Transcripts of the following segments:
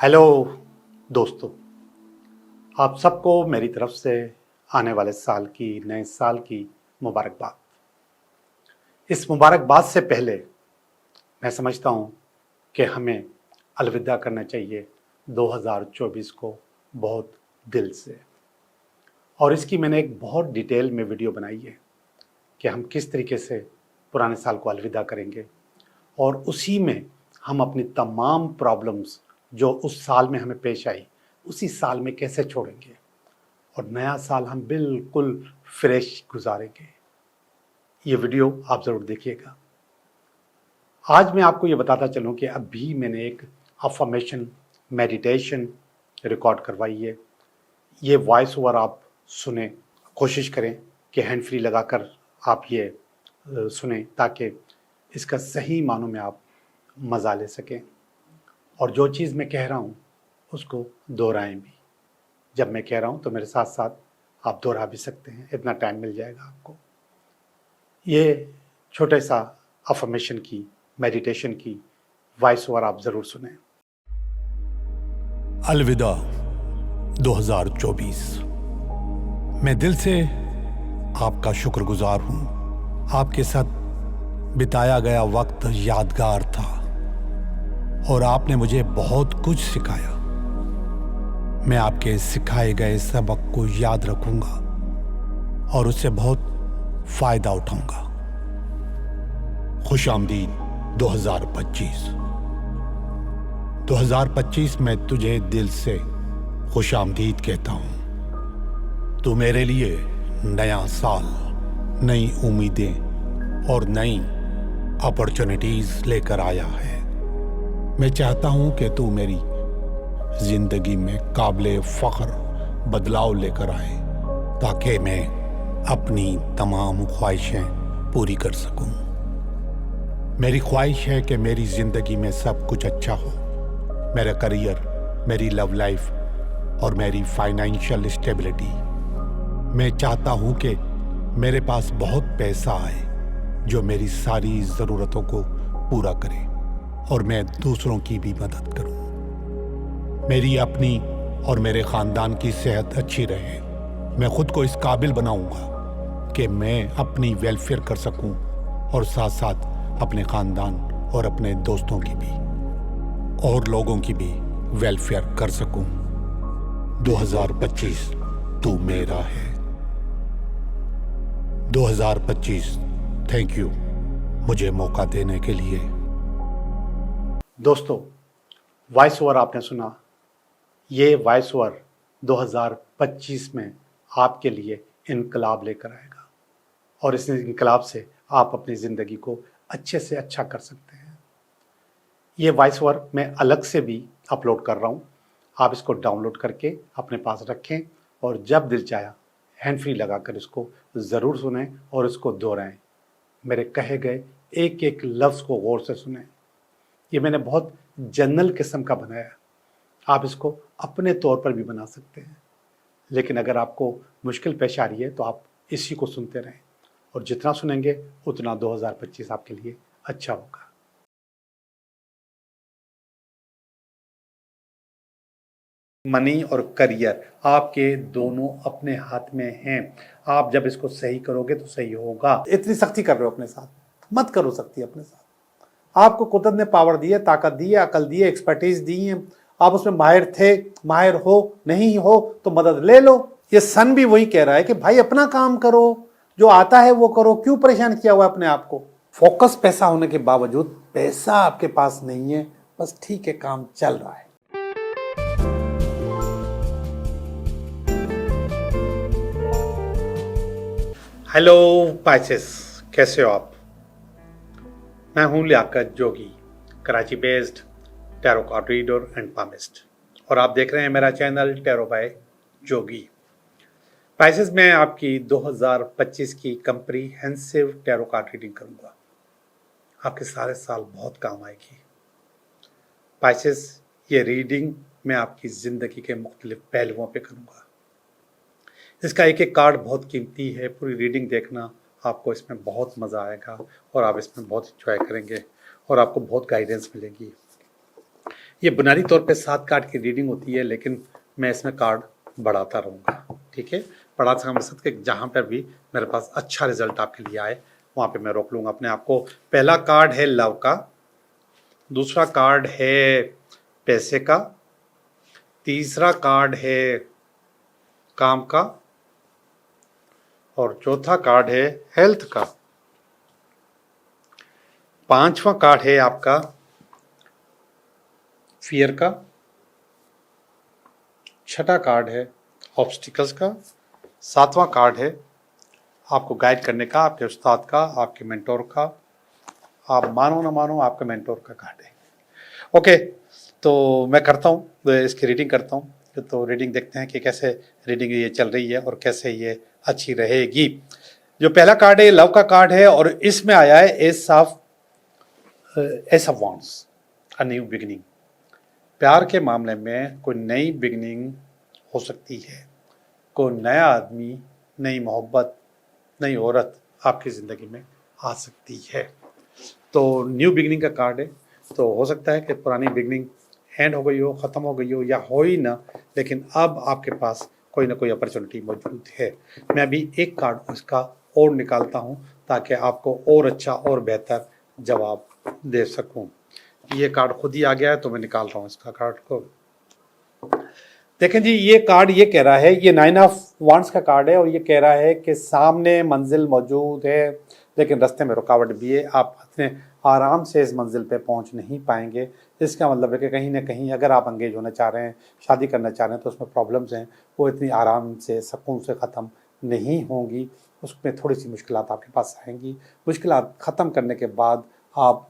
Hello दोस्तों, आप सबको मेरी तरफ से आने वाले साल की नए साल की मुबारकबाद। इस मुबारकबाद से पहले मैं समझता हूँ कि हमें अलविदा करना चाहिए 2024 को बहुत दिल से। और इसकी मैंने एक बहुत डिटेल में वीडियो बनाई है कि हम किस तरीके से पुराने साल को अलविदा करेंगे और उसी में हम अपनी तमाम प्रॉब्लम्स जो उस साल में हमें पेश आई उसी साल में कैसे छोड़ेंगे और नया साल हम बिल्कुल फ्रेश गुजारेंगे। ये वीडियो आप ज़रूर देखिएगा। आज मैं आपको ये बताता चलूँ कि अभी मैंने एक अफर्मेशन मेडिटेशन रिकॉर्ड करवाई है। ये वॉइस ओवर आप सुने, कोशिश करें कि हैंड फ्री लगाकर आप ये सुने ताकि इसका सही मानों में आप मज़ा ले सकें और जो चीज़ मैं कह रहा हूँ उसको दोहराएं भी। जब मैं कह रहा हूँ तो मेरे साथ साथ आप दोहरा भी सकते हैं, इतना टाइम मिल जाएगा आपको। ये छोटे सा अफर्मेशन की मेडिटेशन की वॉइस ओवर आप ज़रूर सुने। अलविदा 2024। मैं दिल से आपका शुक्रगुजार हूँ। आपके साथ बिताया गया वक्त यादगार था और आपने मुझे बहुत कुछ सिखाया। मैं आपके सिखाए गए सबक को याद रखूंगा और उससे बहुत फायदा उठाऊंगा। खुशामदीद 2025। 2025 में तुझे दिल से खुशामदीद कहता हूं। तू मेरे लिए नया साल, नई उम्मीदें और नई अपॉर्चुनिटीज लेकर आया है। मैं चाहता हूं कि तू मेरी जिंदगी में काबिले फख्र बदलाव लेकर आए ताकि मैं अपनी तमाम ख्वाहिशें पूरी कर सकूं। मेरी ख्वाहिश है कि मेरी जिंदगी में सब कुछ अच्छा हो। मेरा करियर, मेरी लव लाइफ और मेरी फाइनेंशियल स्टेबिलिटी। मैं चाहता हूं कि मेरे पास बहुत पैसा आए जो मेरी सारी ज़रूरतों को पूरा करे और मैं दूसरों की भी मदद करूं। मेरी अपनी और मेरे ख़ानदान की सेहत अच्छी रहे। मैं खुद को इस काबिल बनाऊंगा कि मैं अपनी वेलफेयर कर सकूं और साथ साथ अपने ख़ानदान और अपने दोस्तों की भी और लोगों की भी वेलफेयर कर सकूं। 2025 तू मेरा है। 2025 थैंक यू मुझे मौका देने के लिए। दोस्तों, वॉइस ओवर आपने सुना। ये वॉइस ओवर 2025 में आपके लिए इनकलाब लेकर आएगा और इस इनकलाब से आप अपनी ज़िंदगी को अच्छे से अच्छा कर सकते हैं। ये वॉइस ओवर मैं अलग से भी अपलोड कर रहा हूँ। आप इसको डाउनलोड करके अपने पास रखें और जब दिल चाहा हैंड फ्री लगाकर इसको ज़रूर सुनें और इसको दोहराएं। मेरे कहे गए एक एक लफ्ज़ को गौर से सुनें। ये मैंने बहुत जनरल किस्म का बनाया है। आप इसको अपने तौर पर भी बना सकते हैं, लेकिन अगर आपको मुश्किल पेश आ रही है तो आप इसी को सुनते रहें और जितना सुनेंगे उतना 2025 आपके लिए अच्छा होगा। मनी और करियर आपके दोनों अपने हाथ में हैं। आप जब इसको सही करोगे तो सही होगा। इतनी सख्ती कर रहे हो अपने साथ, मत करो सख्ती अपने साथ। आपको कुदरत ने पावर दी है, ताकत दी है, अकल दी है, एक्सपर्टीज दी है। आप उसमें माहिर थे, माहिर हो, नहीं हो तो मदद ले लो। ये सन भी वही कह रहा है कि भाई अपना काम करो, जो आता है वो करो, क्यों परेशान किया हुआ अपने आप को। फोकस पैसा होने के बावजूद पैसा आपके पास नहीं है, बस ठीक है काम चल रहा है। हेलो पाइसेस, कैसे हो आप? मैं हूं Liyaqat Jogi, Karachi based tarot card reader and palmist, और आप देख रहे हैं मेरा channel tarot by Jogi. Pisces, मैं आपकी 2025 की कंप्रीहेंसिव टैरो कार्ड रीडिंग करूंगा। आपके सारे साल बहुत काम आएगी। पाइसेस, ये रीडिंग मैं आपकी ज़िंदगी के मुख्तलिफ पहलुओं पे करूंगा। इसका एक एक कार्ड बहुत कीमती है। पूरी रीडिंग देखना, आपको इसमें बहुत मज़ा आएगा और आप इसमें बहुत इंजॉय करेंगे और आपको बहुत गाइडेंस मिलेगी। ये बुनियादी तौर पे 7 कार्ड की रीडिंग होती है, लेकिन मैं इसमें कार्ड बढ़ाता रहूँगा, ठीक है। बढ़ाता का मकसद कि जहाँ पर भी मेरे पास अच्छा रिजल्ट आपके लिए आए वहाँ पे मैं रोक लूँगा अपने आप को। पहला कार्ड है लव का, दूसरा कार्ड है पैसे का, तीसरा कार्ड है काम का, और चौथा कार्ड है हेल्थ का, पांचवा कार्ड है आपका फियर का, छठा कार्ड है ऑब्स्टिकल्स का, सातवां कार्ड है आपको गाइड करने का, आपके उस्ताद का, आपके मेंटोर का। आप मानो ना मानो आपका मेंटोर का कार्ड है। ओके, तो मैं करता हूँ, इसकी रीडिंग करता हूँ। तो रीडिंग देखते हैं कि कैसे रीडिंग ये चल रही है और कैसे ये अच्छी रहेगी। जो पहला कार्ड है लव का कार्ड है और इसमें आया है S of wands, a new beginning. प्यार के मामले में कोई नई बिगिनिंग हो सकती है, कोई नया आदमी, नई मोहब्बत, नई औरत आपकी ज़िंदगी में आ सकती है। तो न्यू बिगिनिंग का कार्ड है, तो हो सकता है कि पुरानी बिगिनिंग एंड हो गई हो, ख़त्म हो गई हो या हो ही ना, लेकिन अब आपके पास कोई ना कोई अपॉर्चुनिटी मौजूद है। मैं अभी एक कार्ड उसका और निकालता हूँ ताकि आपको और अच्छा और बेहतर जवाब दे सकूँ। ये कार्ड खुद ही आ गया है तो मैं निकाल रहा हूँ इसका कार्ड को। देखें जी, ये कार्ड ये कह रहा है, ये 9 ऑफ वांड्स का कार्ड है और ये कह रहा है कि सामने मंजिल मौजूद है लेकिन रास्ते में रुकावट भी है। आप इतने आराम से इस मंजिल पे पहुंच नहीं पाएंगे। इसका मतलब है कि कहीं ना कहीं अगर आप अंगेज होना चाह रहे हैं, शादी करना चाह रहे हैं, तो उसमें प्रॉब्लम्स हैं, वो इतनी आराम से सुकून से ख़त्म नहीं होंगी। उसमें थोड़ी सी मुश्किलात आपके पास आएंगी। मुश्किलात ख़त्म करने के बाद आप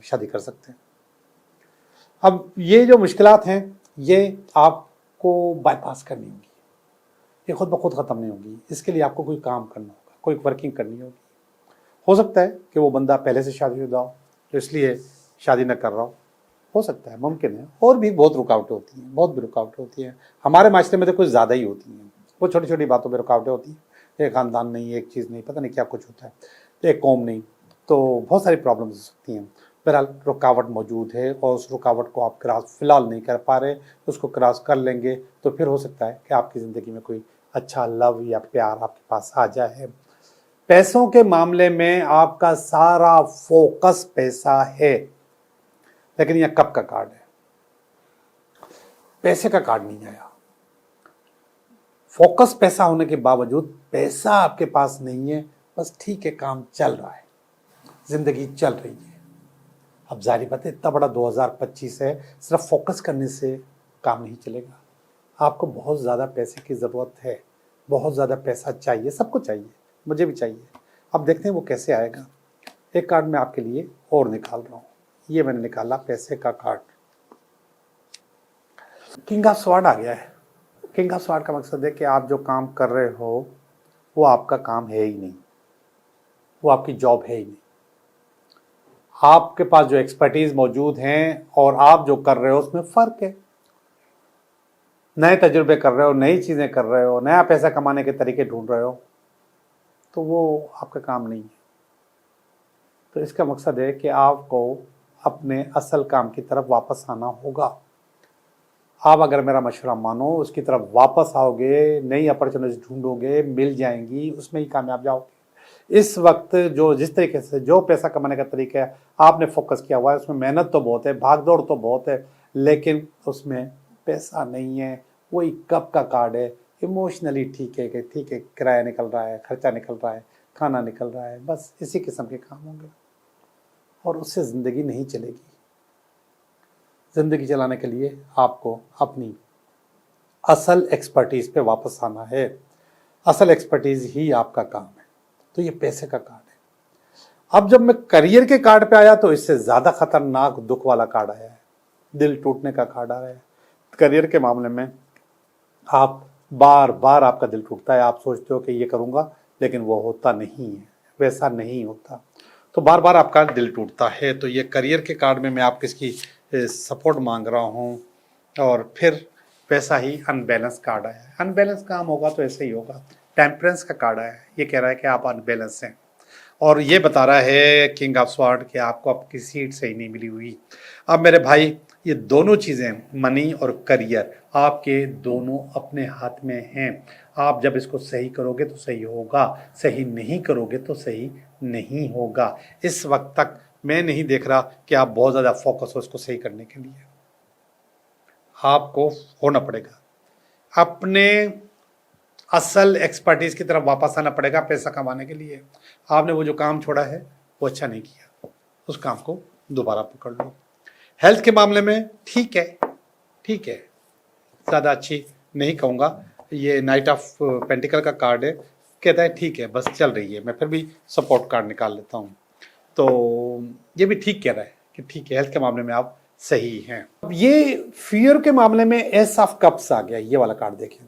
शादी कर सकते हैं। अब ये जो मुश्किलात हैं ये आपको बाईपास करनी होगी, ये खुद ब खुद ख़त्म नहीं होगी। इसके लिए आपको कोई काम करना होगा, कोई वर्किंग करनी होगी। हो सकता है कि वो बंदा पहले से शादीशुदा हो तो इसलिए शादी न कर रहा हो सकता है, मुमकिन है। और भी बहुत रुकावटें होती हैं, बहुत भी रुकावटें होती हैं। हमारे माशरे में तो कुछ ज़्यादा ही होती हैं, वो छोटी छोटी बातों पर रुकावटें होती हैं। एक ख़ानदान नहीं, एक चीज़ नहीं, पता नहीं क्या कुछ होता है, तो एक कौम नहीं, तो बहुत सारी प्रॉब्लम्स हो सकती हैं। बहरहाल रुकावट मौजूद है और उस रुकावट को आप क्रॉस फ़िलहाल नहीं कर पा रहे, उसको क्रॉस कर लेंगे तो फिर हो सकता है कि आपकी ज़िंदगी में कोई अच्छा लव या प्यार आपके पास आ जाए। पैसों के मामले में आपका सारा फोकस पैसा है, लेकिन यह कब का कार्ड है, पैसे का कार्ड नहीं आया। फोकस पैसा होने के बावजूद पैसा आपके पास नहीं है, बस ठीक है, काम चल रहा है, जिंदगी चल रही है। अब जारी बात है, इतना बड़ा 2025 है, सिर्फ फोकस करने से काम नहीं चलेगा। आपको बहुत ज़्यादा पैसे की ज़रूरत है, बहुत ज़्यादा पैसा चाहिए, सबको चाहिए, मुझे भी चाहिए। अब देखते हैं वो कैसे आएगा। एक कार्ड मैं आपके लिए और निकाल रहा हूँ। ये मैंने निकाला पैसे का कार्ड, किंग ऑफ स्वॉर्ड आ गया है। किंग ऑफ स्वॉर्ड का मकसद है कि आप जो काम कर रहे हो वो आपका काम है ही नहीं, वो आपकी जॉब है ही नहीं। आपके पास जो एक्सपर्टीज मौजूद हैं और आप जो कर रहे हो उसमें फ़र्क है। नए तजुर्बे कर रहे हो, नई चीज़ें कर रहे हो, नया पैसा कमाने के तरीके ढूंढ रहे हो, तो वो आपका काम नहीं है। तो इसका मकसद है कि आपको अपने असल काम की तरफ वापस आना होगा। आप अगर मेरा मशवरा मानो, उसकी तरफ वापस आओगे, नई अपॉर्चुनिटी ढूंढोगे, मिल जाएंगी, उसमें ही कामयाब जाओगे। इस वक्त जो जिस तरीके से जो पैसा कमाने का तरीका है आपने फोकस किया हुआ है, उसमें मेहनत तो बहुत है, भागदौड़ तो बहुत है, लेकिन उसमें पैसा नहीं है। वही कब का कार्ड है, इमोशनली ठीक है कि ठीक है, किराया निकल रहा है, खर्चा निकल रहा है, खाना निकल रहा है, बस इसी किस्म के काम होंगे और उससे ज़िंदगी नहीं चलेगी। ज़िंदगी चलाने के लिए आपको अपनी असल एक्सपर्टीज़ पे वापस आना है। असल एक्सपर्टीज़ ही आपका काम है। तो ये पैसे का कार्ड है। अब जब मैं करियर के कार्ड पे आया तो इससे ज़्यादा खतरनाक दुख वाला कार्ड आया है, दिल टूटने का कार्ड आया है। करियर के मामले में आप बार बार आपका दिल टूटता है, आप सोचते हो कि ये करूँगा, लेकिन वो होता नहीं है, वैसा नहीं होता, तो बार बार आपका दिल टूटता है। तो ये करियर के कार्ड में मैं आप किसकी सपोर्ट मांग रहा हूँ। और फिर वैसा ही अनबैलेंस कार्ड आया है। अनबैलेंस काम होगा तो ऐसे ही होगा। टेम्परेंस का कार्ड आया है, ये कह रहा है कि आप अनबैलेंस हैं और ये बता रहा है किंग ऑफ स्वॉर्ड कि आपको आपकी सीट सही नहीं मिली हुई। अब मेरे भाई, ये दोनों चीज़ें मनी और करियर आपके दोनों अपने हाथ में हैं। आप जब इसको सही करोगे तो सही होगा, सही नहीं करोगे तो सही नहीं होगा। इस वक्त तक मैं नहीं देख रहा कि आप बहुत ज़्यादा फोकस हो इसको सही करने के लिए। आपको होना पड़ेगा, अपने असल एक्सपर्टीज की तरफ वापस आना पड़ेगा पैसा कमाने के लिए। आपने वो जो काम छोड़ा है वो अच्छा नहीं किया, उस काम को दोबारा पकड़ लो। हेल्थ के मामले में ठीक है, ठीक है, ज़्यादा अच्छी नहीं कहूँगा। ये नाइट ऑफ पेंटिकल का कार्ड है, कहता है ठीक है बस चल रही है, मैं फिर भी सपोर्ट कार्ड निकाल लेता हूँ। तो ये भी ठीक कह रहा है कि ठीक है हेल्थ के मामले में आप सही हैं। अब ये फियर के मामले में एस ऑफ कप्स आ गया, ये वाला कार्ड देखें।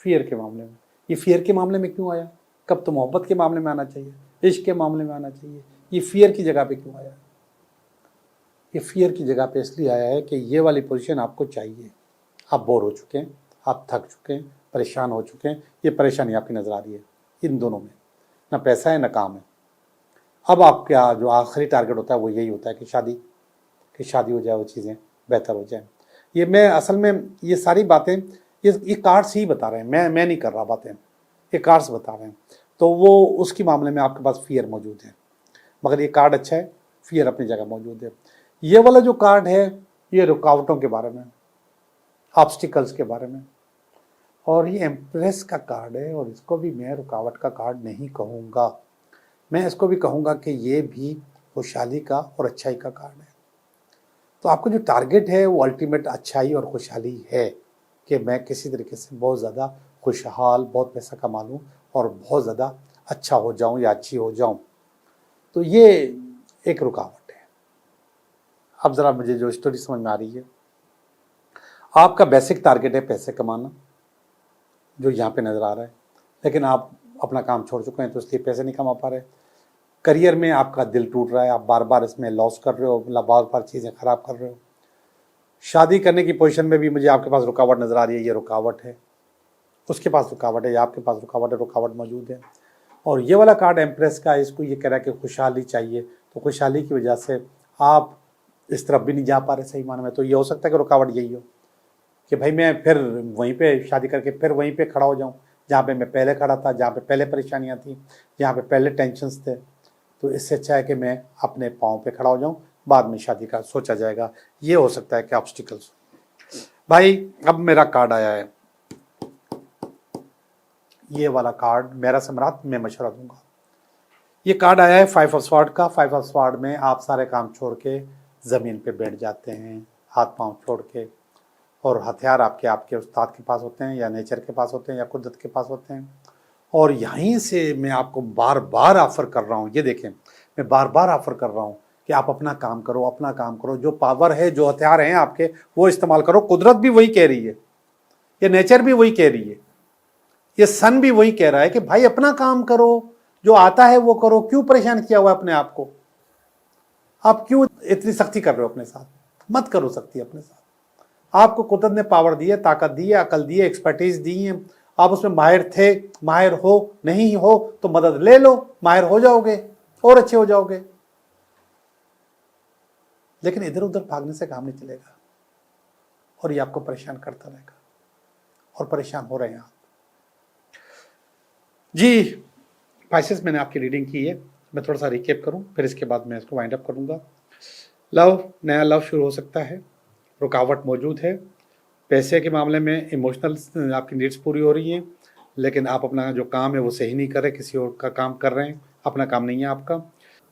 फियर के मामले में, ये फियर के मामले में क्यों आया? कब तो मोहब्बत के मामले में आना चाहिए, इश्क के मामले में आना चाहिए, ये फियर की जगह पे क्यों आया? ये फियर की जगह पे इसलिए आया है कि ये वाली पोजीशन आपको चाहिए। आप बोर हो चुके हैं, आप थक चुके हैं, परेशान हो चुके हैं, ये परेशानी आपकी नज़र आ रही है इन दोनों में, ना पैसा है ना काम है। अब आपका जो आखिरी टारगेट होता है वो यही होता है कि शादी हो जाए, वो चीज़ें बेहतर हो जाए। ये मैं असल में ये सारी बातें ये कार्ड्स ही बता रहे हैं, मैं नहीं कर रहा बातें, ये कार्ड्स बता रहे हैं। तो वो उसके मामले में आपके पास फियर मौजूद है, मगर ये कार्ड अच्छा है, फियर अपनी जगह मौजूद है। ये वाला जो कार्ड है ये रुकावटों के बारे में, ऑब्स्टिकल्स के बारे में, और ये एम्प्रेस का कार्ड है, और इसको भी मैं रुकावट का कार्ड नहीं कहूँगा, मैं इसको भी कहूँगा कि ये भी खुशहाली का और अच्छाई का कार्ड है। तो आपका जो टारगेट है वो अल्टीमेट अच्छाई और खुशहाली है कि मैं किसी तरीके से बहुत ज़्यादा खुशहाल, बहुत पैसा कमा लूँ और बहुत ज़्यादा अच्छा हो जाऊँ या अच्छी हो जाऊँ। तो ये एक रुकावट है। अब ज़रा मुझे जो स्टोरी समझ में आ रही है, आपका बेसिक टारगेट है पैसे कमाना, जो यहाँ पे नज़र आ रहा है, लेकिन आप अपना काम छोड़ चुके हैं तो इसलिए पैसे नहीं कमा पा रहे। करियर में आपका दिल टूट रहा है, आप बार बार इसमें लॉस कर रहे हो, बार बार चीज़ें ख़राब कर रहे हो। शादी करने की पोजीशन में भी मुझे आपके पास रुकावट नज़र आ रही है, ये रुकावट है, उसके पास रुकावट है या आपके पास रुकावट है, रुकावट मौजूद है। और ये वाला कार्ड एम्प्रेस का, इसको ये कह रहा है कि खुशहाली चाहिए, तो खुशहाली की वजह से आप इस तरफ भी नहीं जा पा रहे सही मायने में। तो ये हो सकता है कि रुकावट यही हो कि भाई मैं फिर वहीं पे शादी करके फिर वहीं पे खड़ा हो जाऊं जहाँ पे मैं पहले खड़ा था, जहाँ पे पहले परेशानियाँ थी, जहाँ पे पहले टेंशन्स थे। तो इससे अच्छा है कि मैं अपने पाँव पे खड़ा हो जाऊं, बाद में शादी का सोचा जाएगा। ये हो सकता है कि ऑब्स्टिकल्स। भाई अब मेरा कार्ड आया है, ये वाला कार्ड मेरा सम्राट, मैं मशवरा दूंगा। ये कार्ड आया है 5 ऑफ स्वॉर्ड का। 5 ऑफ स्वॉर्ड में आप सारे काम छोड़ के ज़मीन पे बैठ जाते हैं, हाथ पांव छोड़ के, और हथियार आपके उस्ताद के पास होते हैं या नेचर के पास होते हैं या कुदरत के पास होते हैं। और यहीं से मैं आपको बार बार ऑफ़र कर रहा हूँ, ये देखें, मैं बार बार ऑफ़र कर रहा हूँ कि आप अपना काम करो, अपना काम करो। जो पावर है, जो हथियार हैं आपके, वो इस्तेमाल करो। कुदरत भी वही कह रही है, ये नेचर भी वही कह रही है, ये सन भी वही कह रहा है कि भाई अपना काम करो, जो आता है वो करो। क्यों परेशान किया हुआ है अपने आप को? आप क्यों इतनी सख्ती कर रहे हो अपने साथ? मत करो सख्ती अपने साथ। आपको कुदरत ने पावर दी है, ताकत दी है, अकल दी है, एक्सपर्टीज दी है। आप उसमें माहिर थे, माहिर हो, नहीं हो तो मदद ले लो, माहिर हो जाओगे और अच्छे हो जाओगे। लेकिन इधर उधर भागने से काम नहीं चलेगा, और ये आपको परेशान करता रहेगा, और परेशान हो रहे हैं आप। जी पाइसेस, मैंने आपकी रीडिंग की है, मैं थोड़ा सा रिकेप करूं, फिर इसके बाद मैं इसको वाइंड अप करूंगा। लव, नया लव शुरू हो सकता है, रुकावट मौजूद है। पैसे के मामले में इमोशनल आपकी नीड्स पूरी हो रही हैं, लेकिन आप अपना जो काम है वो सही नहीं कर रहे, किसी और का काम कर रहे हैं, अपना काम नहीं है आपका।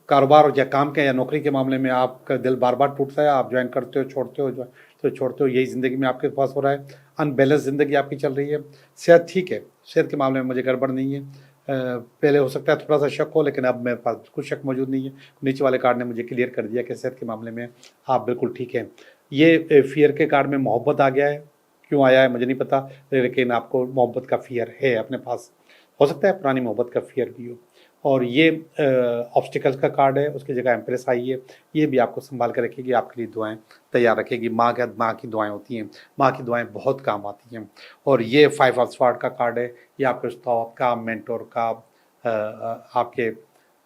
कारोबार या काम के या नौकरी के मामले में आपका दिल बार बार टूटता है, आप ज्वाइन करते हो, छोड़ते हो, तो छोड़ते हो, यही ज़िंदगी में आपके पास हो रहा है। अनबैलेंस ज़िंदगी आपकी चल रही है। सेहत ठीक है, सेहत के मामले में मुझे गड़बड़ नहीं है। पहले हो सकता है थोड़ा सा शक हो, लेकिन अब मेरे पास कुछ शक मौजूद नहीं है। नीचे वाले कार्ड ने मुझे क्लियर कर दिया कि सेहत के मामले में आप बिल्कुल ठीक हैं। ये फियर के कार्ड में मोहब्बत आ गया है, क्यों आया है मुझे नहीं पता, लेकिन आपको मोहब्बत का फियर है अपने पास। हो सकता है पुरानी मोहब्बत का फियर भी हो। और ये ऑब्स्टिकल्स का कार्ड है, उसकी जगह एम्प्रेस आई है। ये भी आपको संभाल कर रखेगी, आपके लिए दुआएं तैयार रखेगी। माँ की दुआएं होती हैं, माँ की दुआएं बहुत काम आती हैं। और ये 5 ऑफ स्वॉर्ड का कार्ड है, ये आपके उस्ताद का, मेंटोर का, आपके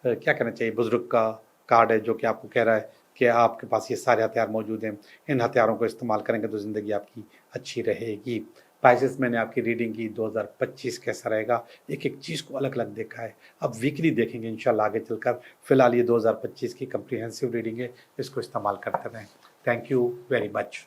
क्या कहना चाहिए, बुजुर्ग का कार्ड है, जो कि आपको कह रहा है कि आपके पास ये सारे हथियार मौजूद हैं, इन हथियारों को इस्तेमाल करेंगे तो ज़िंदगी आपकी अच्छी रहेगी। पाइसेस, मैंने आपकी रीडिंग की 2025 कैसा रहेगा, एक एक चीज़ को अलग अलग देखा है। अब वीकली देखेंगे इंशाल्लाह आगे चलकर। फिलहाल ये 2025 की कम्प्रीहेंसिव रीडिंग है, इसको इस्तेमाल करते रहें। Thank you very much.